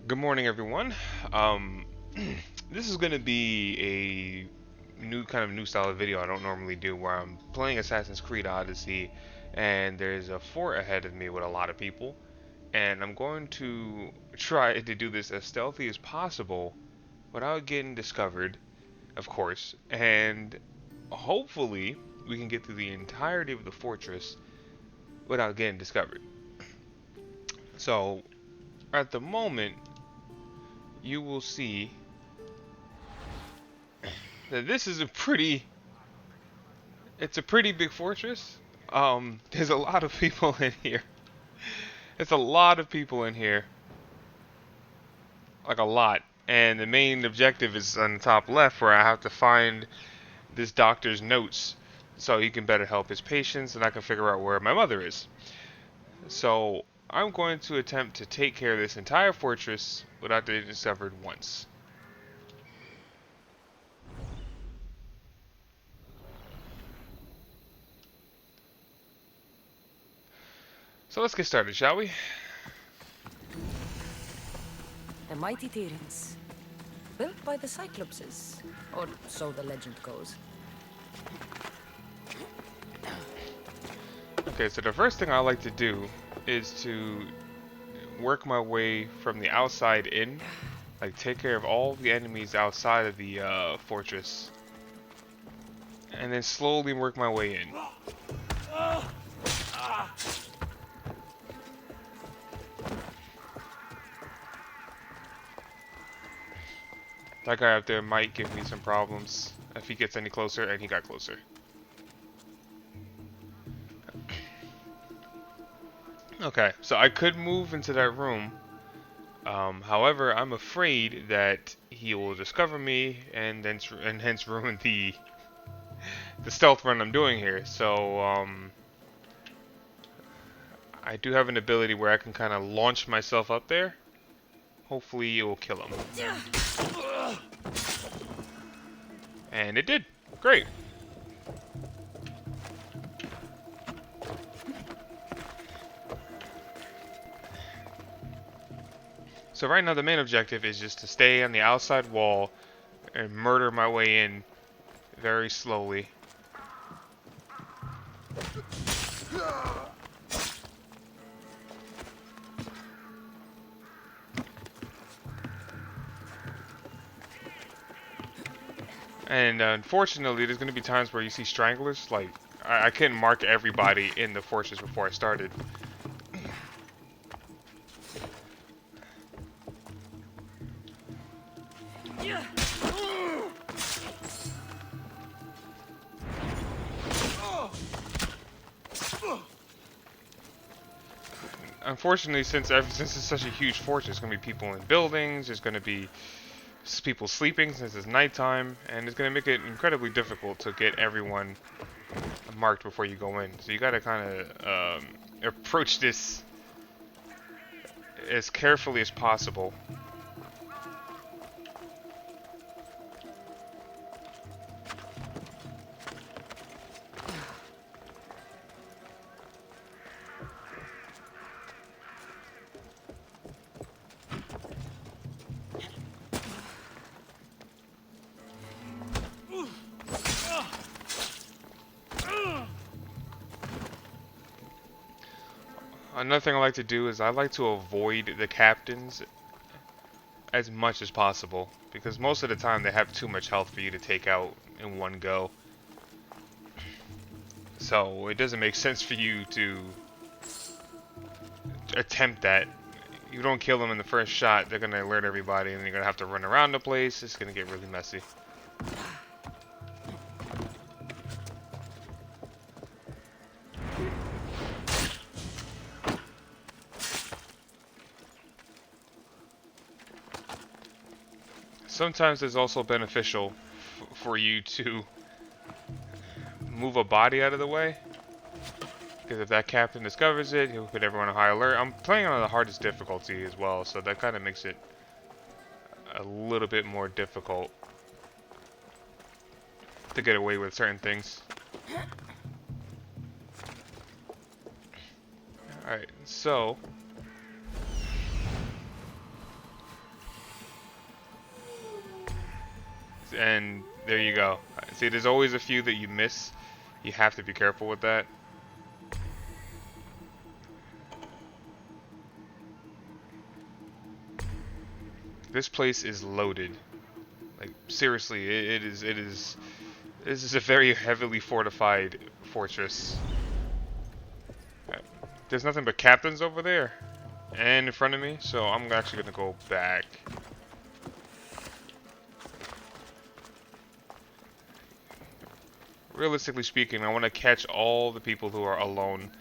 Good morning, everyone. Um, this is going to be a new style of video I don't normally do, where I'm playing Assassin's Creed Odyssey, and there's a fort ahead of me with a lot of people, and I'm going to try to do this as stealthy as possible without getting discovered, of course, and hopefully we can get through the entirety of the fortress without getting discovered. So, at the moment, you will see that this is it's a pretty big fortress. There's a lot of people in here. It's a lot of people in here, like a lot. And the main objective is on the top left, where I have to find this doctor's notes so he can better help his patients, and I can figure out where my mother is. So I'm going to attempt to take care of this entire fortress without getting discovered once. So let's get started, shall we? The mighty Tyrants, built by the Cyclopses, or so the legend goes. Okay, so the first thing I like to do is to work my way from the outside in, like take care of all the enemies outside of the fortress, and then slowly work my way in. That guy up there might give me some problems if he gets any closer, and he got closer. Okay, so I could move into that room. However, I'm afraid that he will discover me and hence ruin the stealth run I'm doing here. So I do have an ability where I can kind of launch myself up there. Hopefully, it will kill him. And it did. Great. So right now the main objective is just to stay on the outside wall and murder my way in very slowly. And unfortunately, there's going to be times where you see stranglers. Like, I couldn't mark everybody in the fortress before I started. Unfortunately, since it's such a huge fortress, there's going to be people in buildings, there's going to be people sleeping since it's nighttime, and it's going to make it incredibly difficult to get everyone marked before you go in. So you got to kind of approach this as carefully as possible. Another thing I like to do is I like to avoid the captains as much as possible, because most of the time they have too much health for you to take out in one go. So it doesn't make sense for you to attempt that. You don't kill them in the first shot, they're gonna alert everybody, and you're gonna have to run around the place. It's gonna get really messy. Sometimes it's also beneficial for you to move a body out of the way, because if that captain discovers it, he'll put everyone on high alert. I'm playing on the hardest difficulty as well, so that kind of makes it a little bit more difficult to get away with certain things. Alright, so and there you go. See, there's always a few that you miss. You have to be careful with that. This place is loaded. Like, seriously, it is. This is a very heavily fortified fortress. There's nothing but captains over there and in front of me, so I'm actually gonna go back. Realistically speaking, I want to catch all the people who are alone.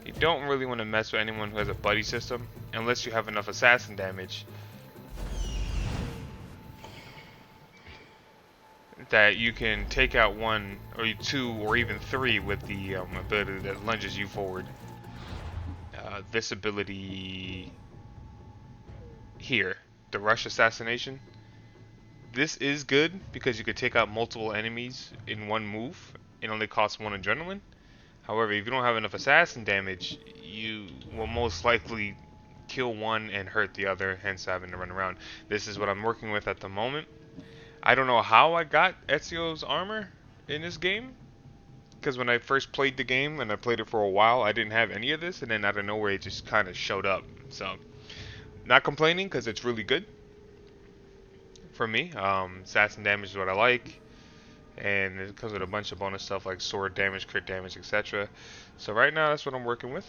You don't really want to mess with anyone who has a buddy system, unless you have enough assassin damage that you can take out one, or two, or even three with the ability that lunges you forward. This ability here, the rush assassination. This is good because you could take out multiple enemies in one move. It only costs 1 adrenaline. However, if you don't have enough assassin damage, you will most likely kill one and hurt the other, hence having to run around. This is what I'm working with at the moment. I don't know how I got Ezio's armor in this game, because when I first played the game, and I played it for a while, I didn't have any of this, and then out of nowhere it just kind of showed up. So, not complaining, because it's really good for me. Assassin damage is what I like, and it comes with a bunch of bonus stuff like sword damage, crit damage, etc. So right now that's what I'm working with.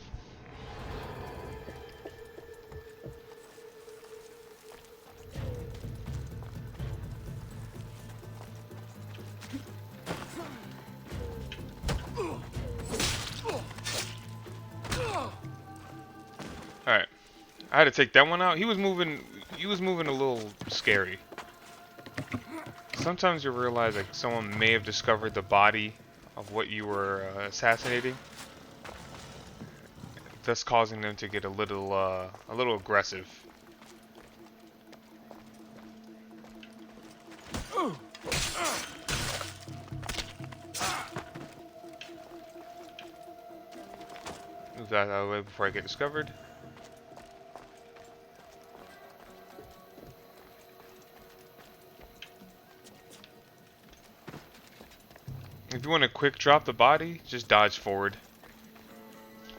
Alright. I had to take that one out. He was moving a little scary. Sometimes you realize like someone may have discovered the body of what you were assassinating, thus causing them to get a little aggressive. Move that out of the way before I get discovered. If you want to quick drop the body, just dodge forward.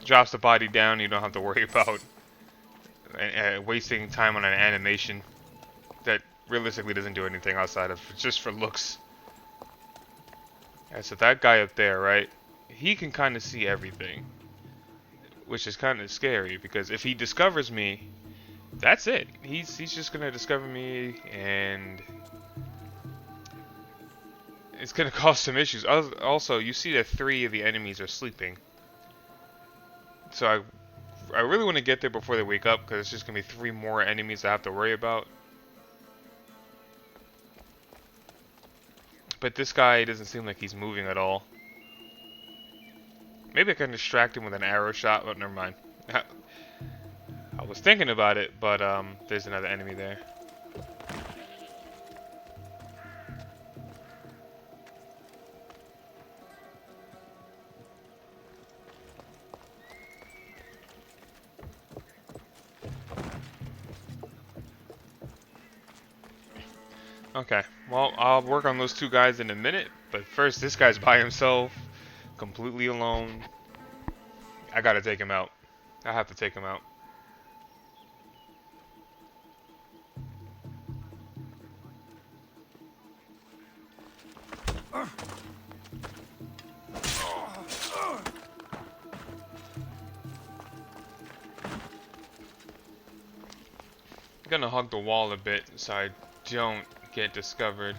Drops the body down, you don't have to worry about wasting time on an animation that realistically doesn't do anything outside of just for looks. Yeah, so that guy up there, right? He can kind of see everything, which is kind of scary because if he discovers me, that's it. He's just gonna discover me, and it's gonna cause some issues. Also, you see that 3 of the enemies are sleeping, so I really want to get there before they wake up because it's just gonna be 3 more enemies I have to worry about. But this guy doesn't seem like he's moving at all. Maybe I can distract him with an arrow shot, but never mind. I was thinking about it, but there's another enemy there. Okay, well, I'll work on those 2 guys in a minute, but first, this guy's by himself, completely alone. I gotta take him out. I have to take him out. I'm gonna hug the wall a bit so I don't get discovered.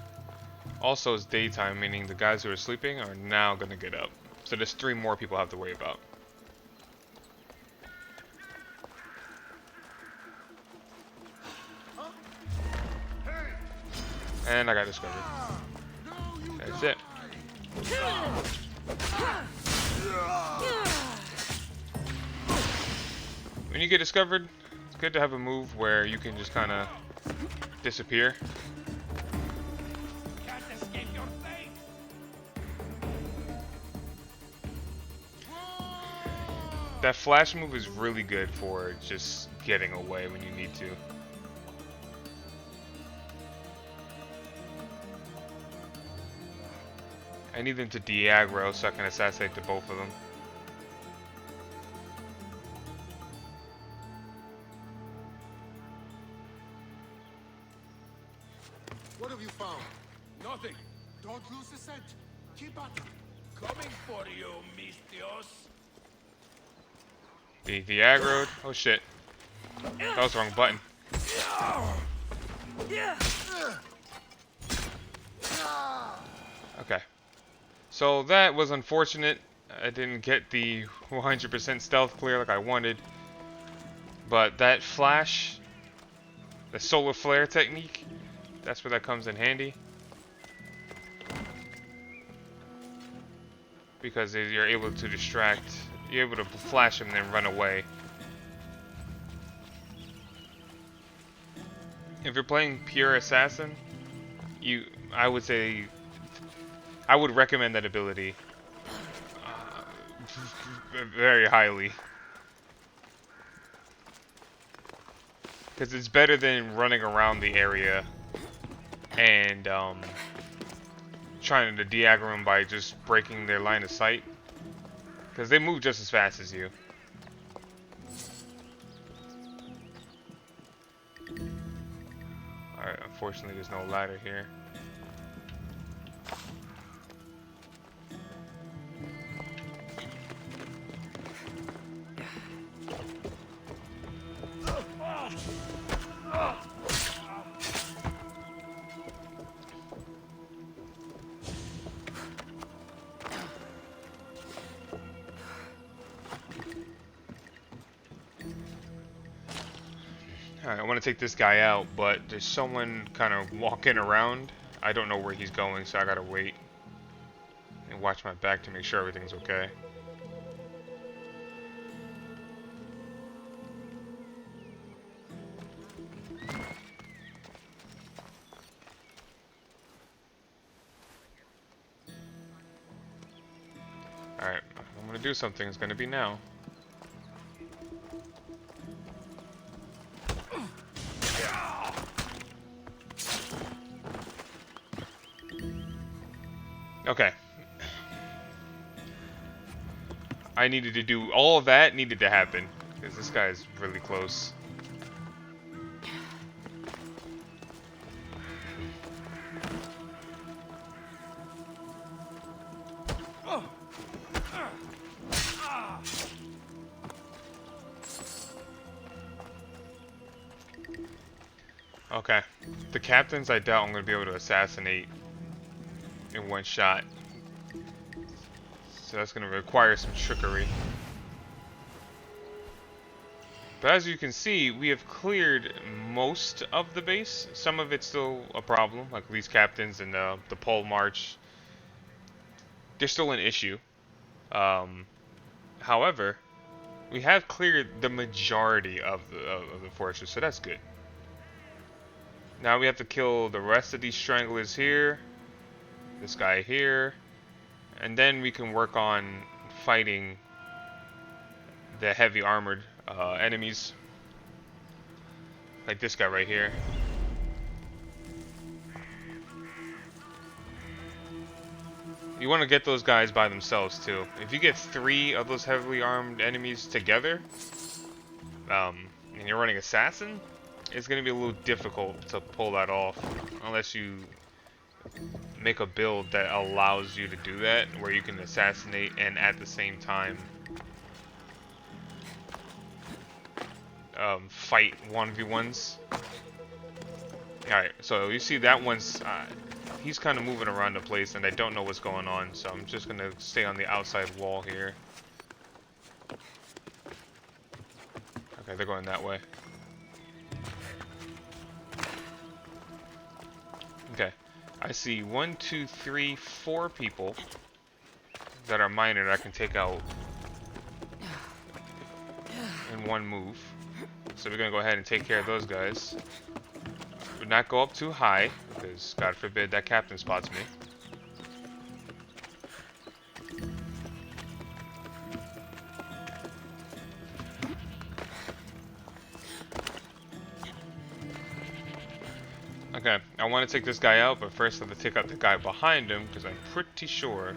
Also, it's daytime, meaning the guys who are sleeping are now gonna get up. So there's 3 more people I have to worry about. And I got discovered. That's it. When you get discovered, it's good to have a move where you can just kind of disappear. That flash move is really good for just getting away when you need to. I need them to de-aggro so I can assassinate the both of them. What have you found? Nothing. Don't lose the scent. Keep at it. Coming for you, Mistios. Be de-aggroed. Oh shit. That was the wrong button. Okay. So that was unfortunate. I didn't get the 100% stealth clear like I wanted. But that flash, the solar flare technique, that's where that comes in handy. Because you're able to distract, you're able to flash him and then run away. If you're playing pure assassin, I would say, I would recommend that ability very highly. Because it's better than running around the area and trying to de-aggro them by just breaking their line of sight. Because they move just as fast as you. Alright, unfortunately there's no ladder here. Alright, I want to take this guy out, but there's someone kind of walking around. I don't know where he's going, so I gotta wait and watch my back to make sure everything's okay. Alright, I'm gonna do something. It's gonna be now. Okay. I needed to do all of that needed to happen because this guy is really close. Okay. The captains I doubt I'm going to be able to assassinate in one shot. So that's going to require some trickery. But as you can see, we have cleared most of the base. Some of it's still a problem, like these captains and the pole march. They're still an issue. However, we have cleared the majority of the fortress, so that's good. Now we have to kill the rest of these stranglers here, this guy here, and then we can work on fighting the heavy armored enemies, like this guy right here. You want to get those guys by themselves too. If you get 3 of those heavily armed enemies together, and you're running assassin, it's going to be a little difficult to pull that off unless you make a build that allows you to do that, where you can assassinate and at the same time fight 1v1s. Alright, so you see that one's he's kind of moving around the place and I don't know what's going on, so I'm just gonna stay on the outside wall here. Okay, they're going that way. Okay, I see 1, 2, 3, 4 people that are minor that I can take out in one move. So we're gonna go ahead and take care of those guys. Would not go up too high because God forbid that captain spots me. Okay, I want to take this guy out, but first I have to take out the guy behind him, because I'm pretty sure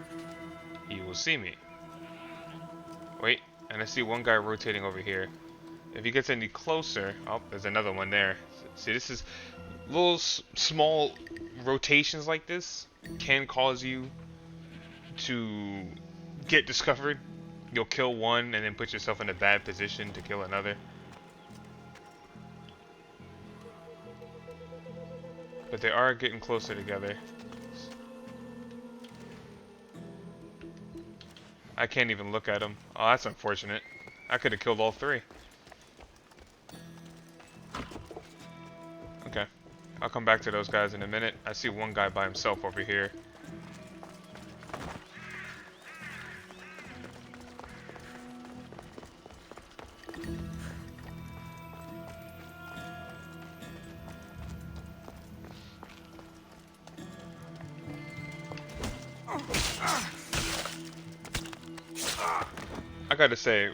he will see me. Wait, and I see one guy rotating over here. If he gets any closer, oh, there's another one there. See, this is little small rotations like this can cause you to get discovered. You'll kill one and then put yourself in a bad position to kill another. But they are getting closer together. I can't even look at them. Oh, that's unfortunate. I could have killed all three. Okay. I'll come back to those guys in a minute. I see one guy by himself over here. I gotta say,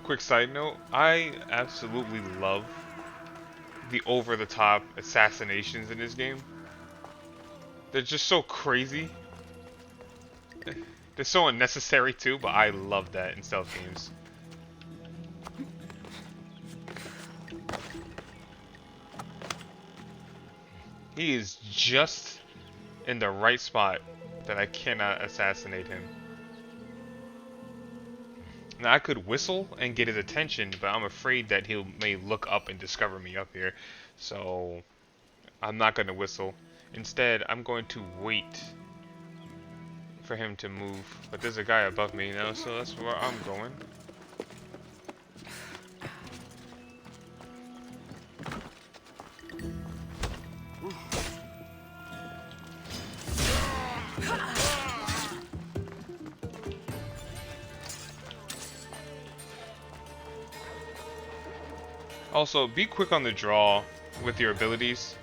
quick side note, I absolutely love the over-the-top assassinations in this game. They're just so crazy. They're so unnecessary too, but I love that in stealth games. He is just in the right spot that I cannot assassinate him. Now I could whistle and get his attention, but I'm afraid that he may look up and discover me up here. So I'm not going to whistle. Instead, I'm going to wait for him to move. But there's a guy above me now, so that's where I'm going. Also, be quick on the draw with your abilities.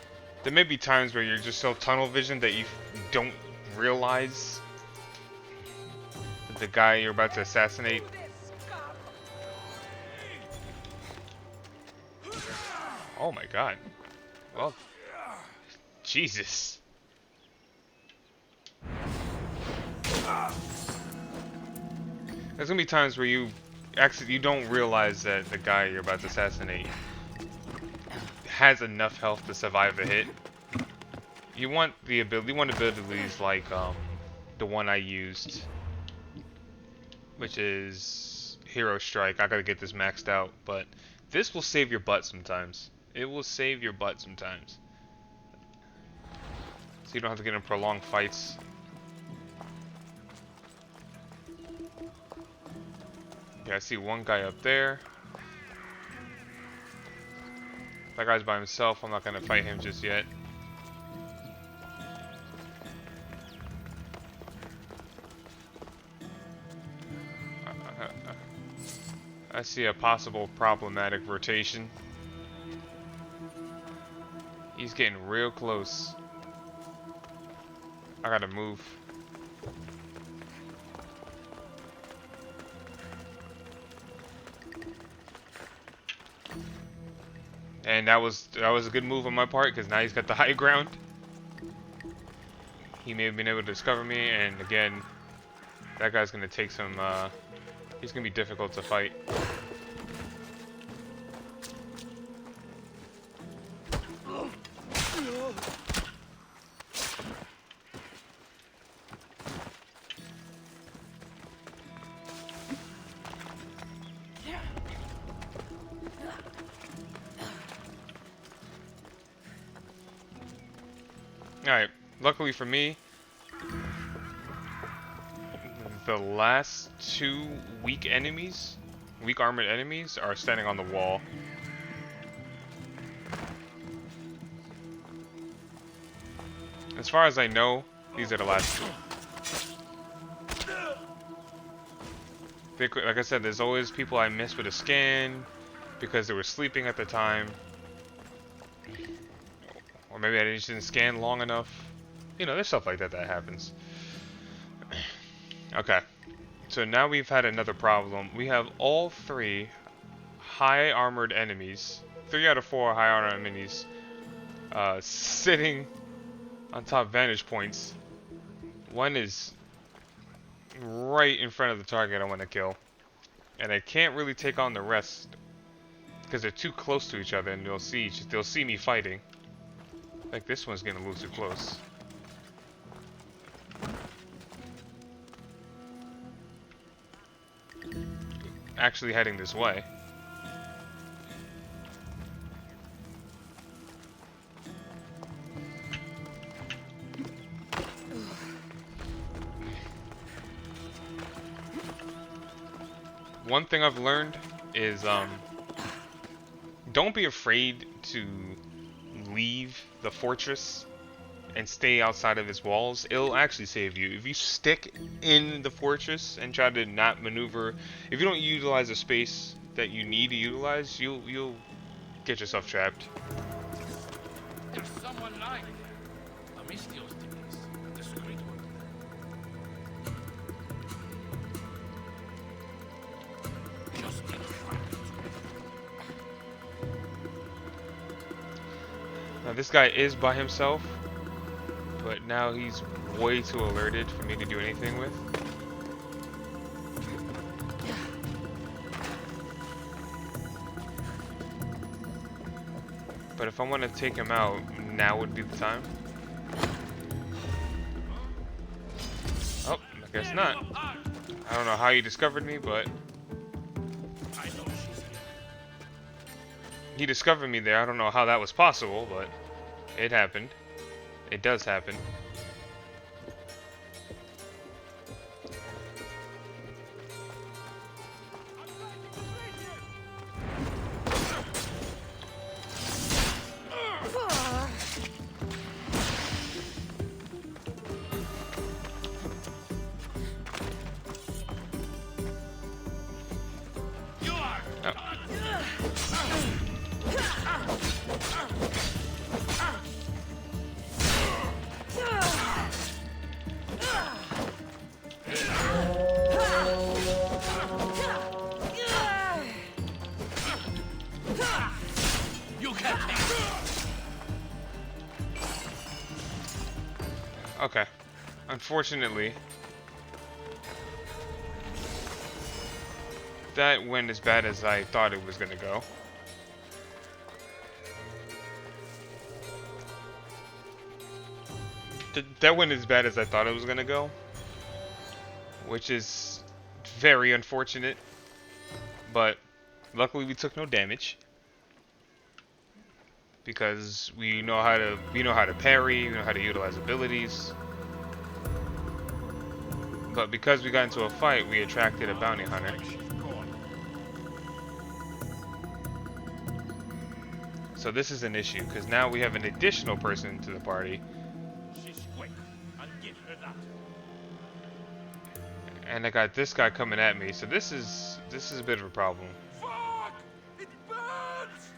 There may be times where you're just so tunnel vision that you don't realize that the guy you're about to assassinate. Oh my god. Well, Jesus. There's gonna be times where you don't realize that the guy you're about to assassinate has enough health to survive a hit. You want abilities like the one I used, which is Hero Strike. I gotta get this maxed out, but this will save your butt sometimes. It will save your butt sometimes, so you don't have to get in prolonged fights. Yeah, I see one guy up there. That guy's by himself. I'm not gonna fight him just yet. I see a possible problematic rotation. He's getting real close. I gotta move. And that was a good move on my part, because now he's got the high ground. He may have been able to discover me, and again, that guy's gonna take some. He's gonna be difficult to fight. Alright, luckily for me, the last two weak armored enemies, are standing on the wall. As far as I know, these are the last two. Like I said, there's always people I miss with a scan because they were sleeping at the time. Or maybe I just didn't scan long enough. You know, there's stuff like that that happens. Okay. So now we've had another problem. We have all three high armored enemies. 3 out of 4 high armored enemies sitting on top vantage points. One is right in front of the target I want to kill, and I can't really take on the rest because they're too close to each other, and they'll see me fighting. Like this one's getting a little too close. Actually heading this way. One thing I've learned is don't be afraid to leave the fortress and stay outside of its walls. It'll actually save you. If you stick in the fortress and try to not maneuver, if you don't utilize the space that you need to utilize, you'll get yourself trapped. There's someone lying there. Amistios tickets. The secret one. Just get trapped. Now this guy is by himself, but now he's way too alerted for me to do anything with. But if I want to take him out, now would be the time. Oh, I guess not. I don't know how you discovered me, but I know she's here. he discovered me there. I don't know how that was possible, but it happened. It does happen. Okay. Unfortunately, that went as bad as I thought it was gonna go. That went as bad as I thought it was gonna go, which is very unfortunate. But luckily, we took no damage because we know how to parry, we know how to utilize abilities. But because we got into a fight, we attracted a bounty hunter. So this is an issue because now we have an additional person to the party. She's quick. I'll give her that. And I got this guy coming at me, so this is a bit of a problem. Fuck! It burns!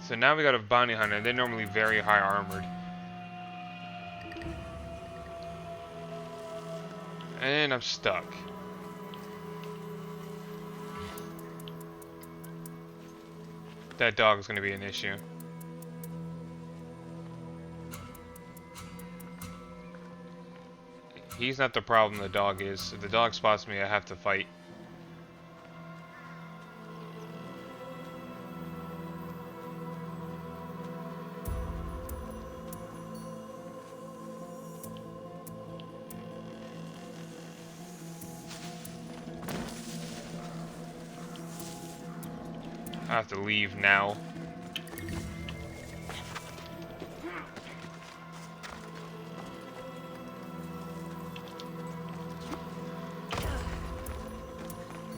So now we got a bounty hunter, and they're normally very high armored. And I'm stuck. That dog is going to be an issue. He's not the problem, the dog is. If the dog spots me, I have to fight. I have to leave now.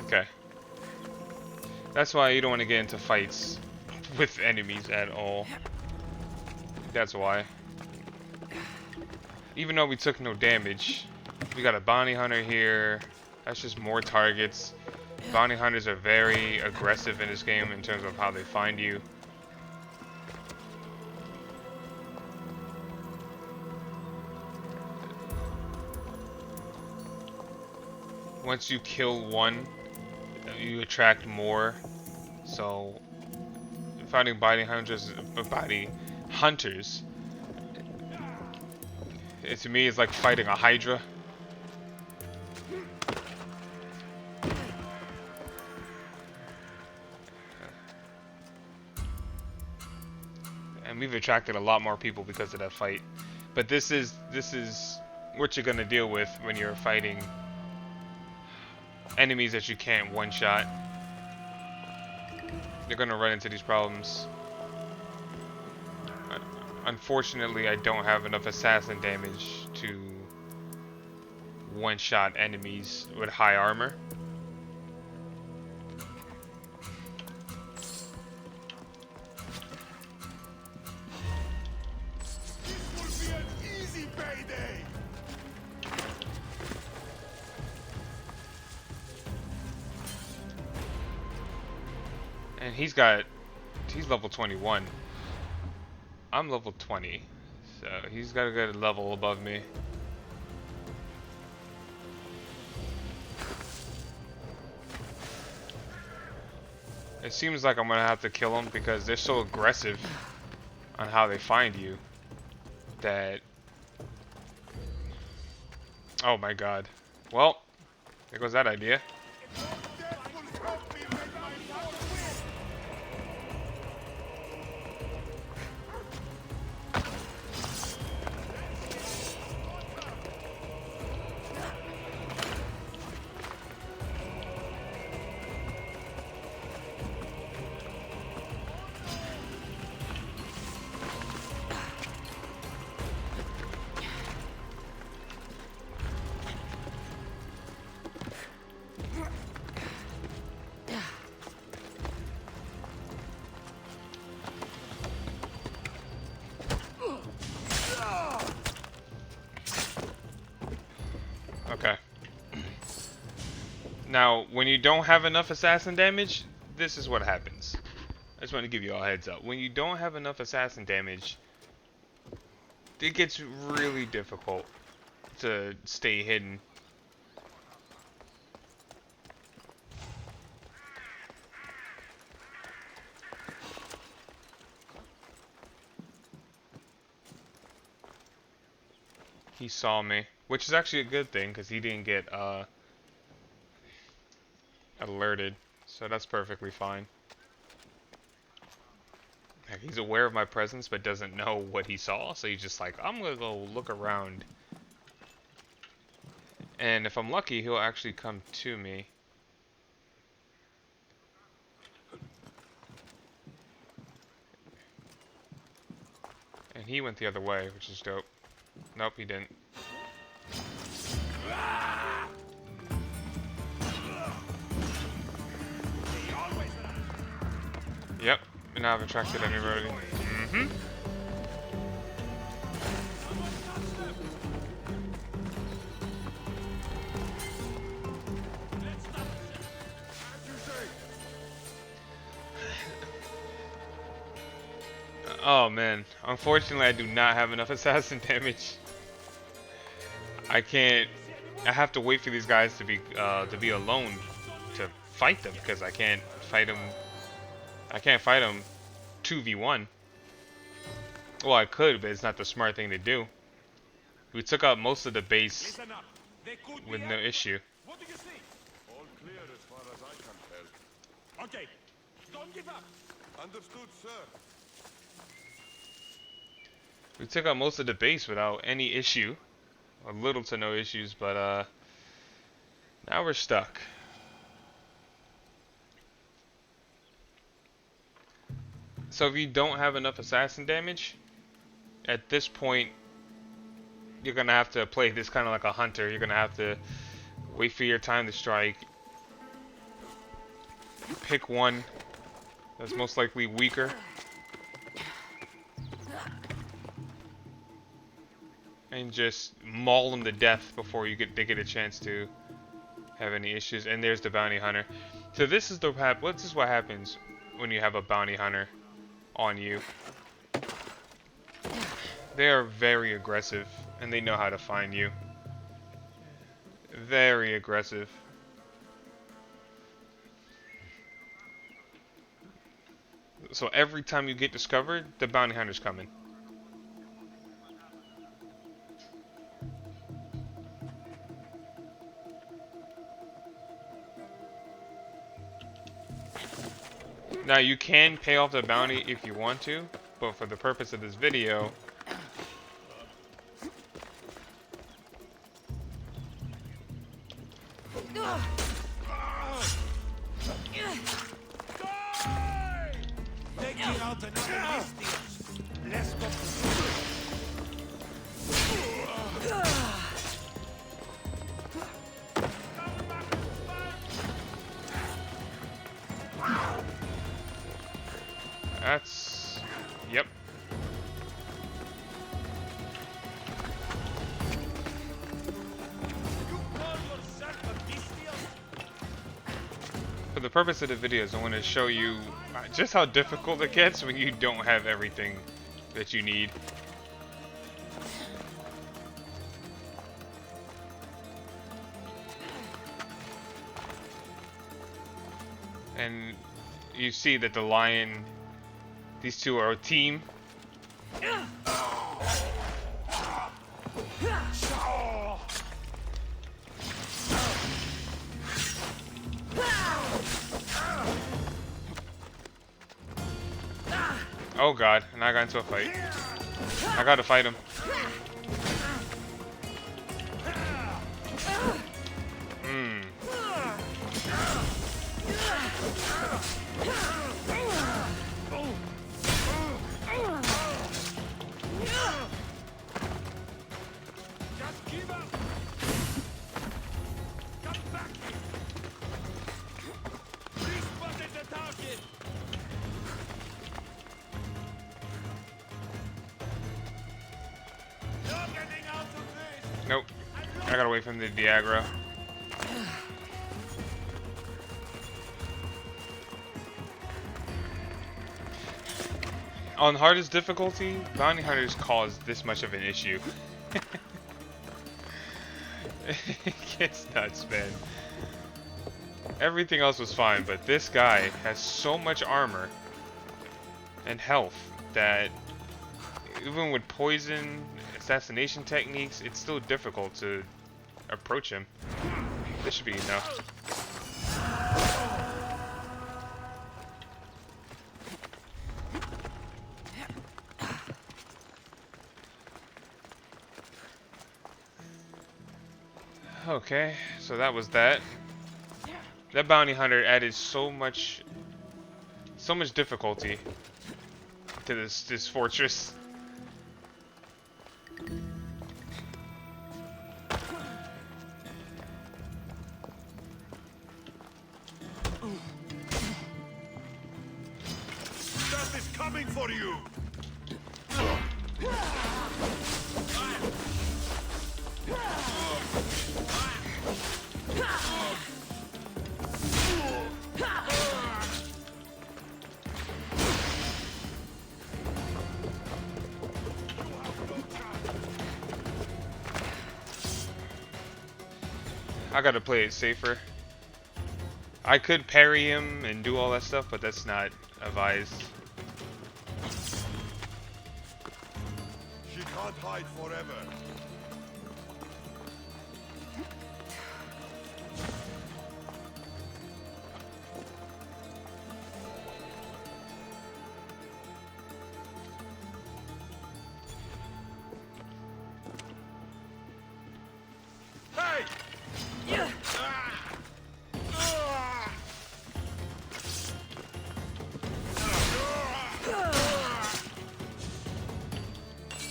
Okay. That's why you don't want to get into fights with enemies at all. That's why. Even though we took no damage, we got a bounty hunter here. That's just more targets. Bounty hunters are very aggressive in this game in terms of how they find you. once you kill one, you attract more. So fighting hunters, to me is like fighting a hydra. And we've attracted a lot more people because of that fight. But this is what you're gonna deal with when you're fighting enemies that you can't one-shot. You're gonna run into these problems. Unfortunately, I don't have enough assassin damage to one-shot enemies with high armor. And he's level 21. I'm level 20, so he's got a good level above me. It seems like I'm gonna have to kill them because they're so aggressive on how they find you that... Oh my god. Well, there goes that idea. Okay. Now, when you don't have enough assassin damage, this is what happens. I just want to give you all a heads up. When you don't have enough assassin damage, it gets really difficult to stay hidden. He saw me, which is actually a good thing because he didn't get alerted, so that's perfectly fine. Like, he's aware of my presence but doesn't know what he saw, so he's just like, I'm gonna go look around. And if I'm lucky, he'll actually come to me. And he went the other way, which is dope. Nope, he didn't. Yep, and now I've attracted everybody. Mm-hmm. Oh man, unfortunately I do not have enough assassin damage. I have to wait for these guys to be alone to fight them because I can't fight them 2v1. Well, I could, but it's not the smart thing to do. We took out most of the base with no issue. What do you see? All clear as far as I can tell. Okay, don't give up. Understood, sir. We took out most of the base without any issue. Or little to no issues, but now we're stuck. So if you don't have enough assassin damage, at this point, you're gonna have to play this kind of like a hunter. You're gonna have to wait for your time to strike. Pick one that's most likely weaker. And just maul them to death before they get a chance to have any issues. And there's the bounty hunter. So this is what happens when you have a bounty hunter on you. They are very aggressive and they know how to find you. Very aggressive. So every time you get discovered, the bounty hunter's coming. Now you can pay off the bounty if you want to, but for the purpose of this video, Taking out another Mistios. Let's go. that's... Yep. You call yourself a Mistios? For the purpose of the videos, I want to show you just how difficult it gets when you don't have everything that you need. And you see that the lion, these two are a team. Oh god, and I got into a fight. I gotta fight him. Just give up. Come back. We spotted the target. You're getting out of this. Nope. I gotta wait for him to de-aggro. On hardest difficulty, bounty hunters cause this much of an issue. It gets nuts, man. Everything else was fine, but this guy has so much armor and health that even with poison, assassination techniques, it's still difficult to approach him. This should be enough. Okay, so that was that. That bounty hunter added so much difficulty to this fortress. Death is coming for you. I gotta play it safer. I could parry him and do all that stuff, but that's not advised. She can't hide forever. Hey!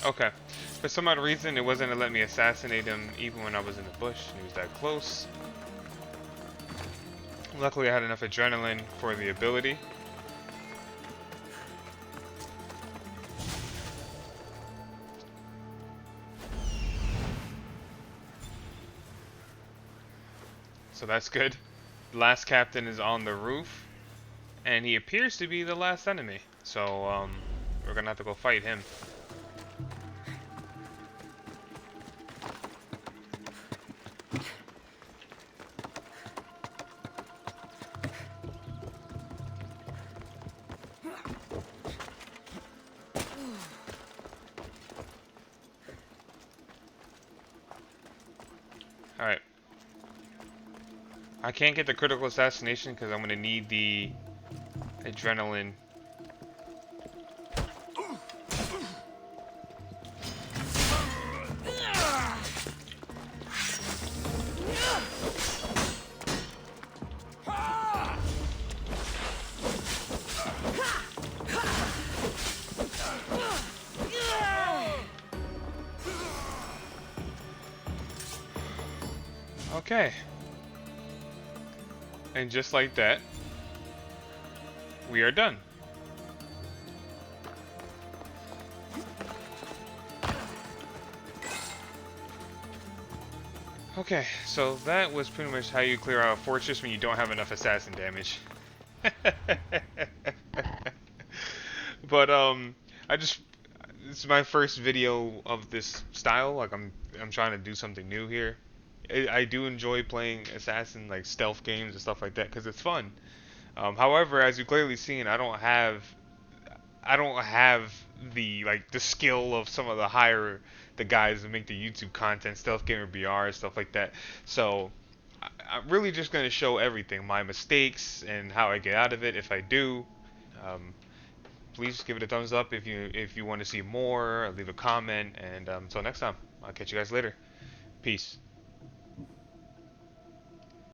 Okay. For some odd reason, it wasn't gonna let me assassinate him even when I was in the bush and he was that close. Luckily, I had enough adrenaline for the ability. So that's good. The last captain is on the roof, and he appears to be the last enemy. So, we're gonna have to go fight him. I can't get the critical assassination because I'm gonna need the adrenaline. Okay. And just like that, we are done. Okay, so that was pretty much how you clear out a fortress when you don't have enough assassin damage. But I just this is my first video of this style. Like I'm trying to do something new here. I do enjoy playing assassin like stealth games and stuff like that because it's fun. However, as you clearly seen, I don't have the like the skill of some of the guys that make the YouTube content, Stealth Gamer BR, stuff like that. So I'm really just gonna show everything, my mistakes and how I get out of it if I do. Um, please give it a thumbs up if you want to see more. Leave a comment, and until next time, I'll catch you guys later. Peace.